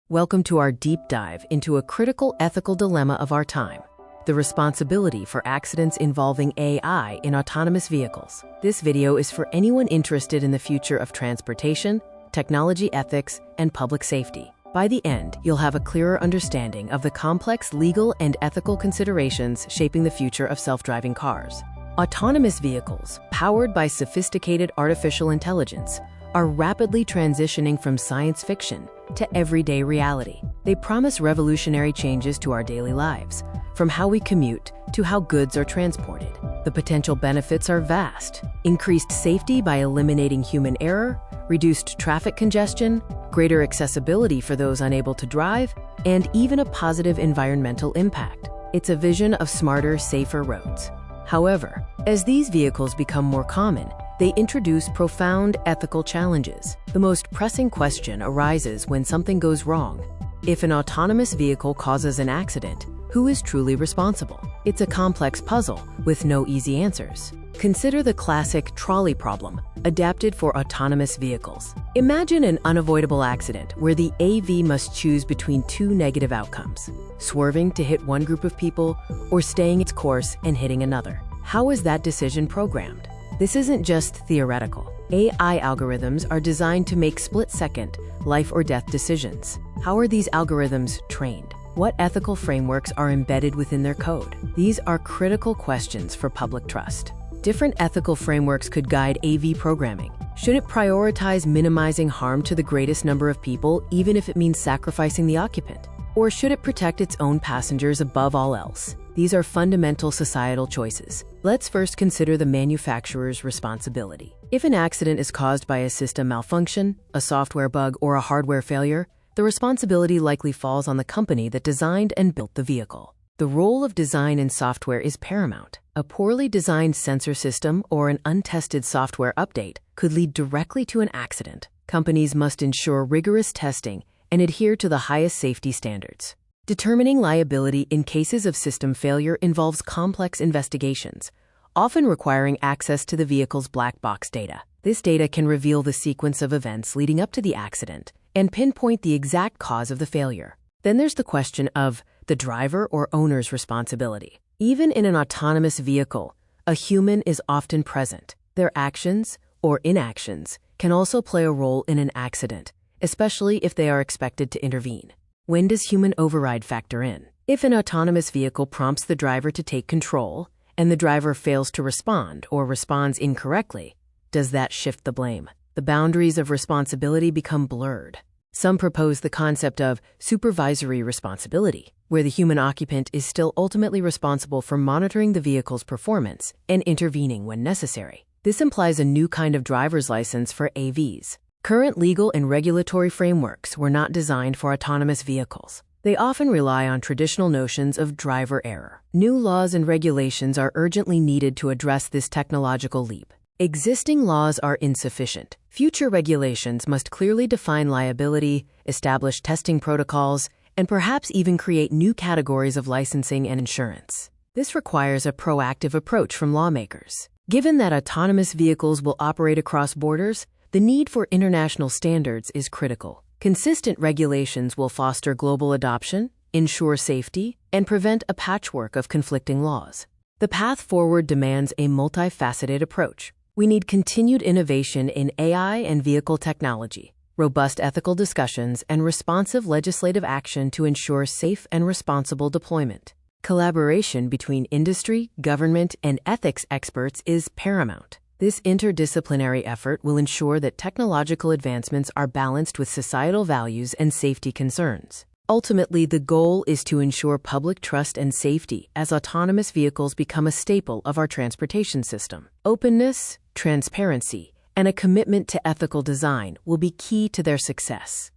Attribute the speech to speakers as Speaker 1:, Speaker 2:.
Speaker 1: Welcome to our deep dive into a critical ethical dilemma of our time: the responsibility for accidents involving AI in autonomous vehicles. This video is for anyone interested in the future of transportation, technology ethics, and public safety. By the end, you'll have a clearer understanding of the complex legal and ethical considerations shaping the future of self-driving cars. Autonomous vehicles, powered by sophisticated artificial intelligence, are rapidly transitioning from science fiction to everyday reality. They promise revolutionary changes to our daily lives, from how we commute to how goods are transported. The potential benefits are vast: increased safety by eliminating human error, reduced traffic congestion, greater accessibility for those unable to drive, and even a positive environmental impact. It's a vision of smarter, safer roads. However, as these vehicles become more common, they introduce profound ethical challenges. The most pressing question arises when something goes wrong. If an autonomous vehicle causes an accident, who is truly responsible? It's a complex puzzle with no easy answers. Consider the classic trolley problem, adapted for autonomous vehicles. Imagine an unavoidable accident where the AV must choose between two negative outcomes: swerving to hit one group of people or staying its course and hitting another. How is that decision programmed? This isn't just theoretical. AI algorithms are designed to make split-second, life-or-death decisions. How are these algorithms trained? What ethical frameworks are embedded within their code? These are critical questions for public trust. Different ethical frameworks could guide AV programming. Should it prioritize minimizing harm to the greatest number of people, even if it means sacrificing the occupant? Or should it protect its own passengers above all else? These are fundamental societal choices. Let's first consider the manufacturer's responsibility. If an accident is caused by a system malfunction, a software bug, or a hardware failure, the responsibility likely falls on the company that designed and built the vehicle. The role of design and software is paramount. A poorly designed sensor system or an untested software update could lead directly to an accident. Companies must ensure rigorous testing and adhere to the highest safety standards. Determining liability in cases of system failure involves complex investigations, often requiring access to the vehicle's black box data. This data can reveal the sequence of events leading up to the accident and pinpoint the exact cause of the failure. Then there's the question of the driver or owner's responsibility. Even in an autonomous vehicle, a human is often present. Their actions or inactions can also play a role in an accident, especially if they are expected to intervene. When does human override factor in? If an autonomous vehicle prompts the driver to take control and the driver fails to respond or responds incorrectly, does that shift the blame? The boundaries of responsibility become blurred. Some propose the concept of supervisory responsibility, where the human occupant is still ultimately responsible for monitoring the vehicle's performance and intervening when necessary. This implies a new kind of driver's license for AVs. Current legal and regulatory frameworks were not designed for autonomous vehicles. They often rely on traditional notions of driver error. New laws and regulations are urgently needed to address this technological leap. Existing laws are insufficient. Future regulations must clearly define liability, establish testing protocols, and perhaps even create new categories of licensing and insurance. This requires a proactive approach from lawmakers. Given that autonomous vehicles will operate across borders, the need for international standards is critical. Consistent regulations will foster global adoption, ensure safety, and prevent a patchwork of conflicting laws. The path forward demands a multifaceted approach. We need continued innovation in AI and vehicle technology, robust ethical discussions, and responsive legislative action to ensure safe and responsible deployment. Collaboration between industry, government, and ethics experts is paramount. This interdisciplinary effort will ensure that technological advancements are balanced with societal values and safety concerns. Ultimately, the goal is to ensure public trust and safety as autonomous vehicles become a staple of our transportation system. Openness, transparency, and a commitment to ethical design will be key to their success.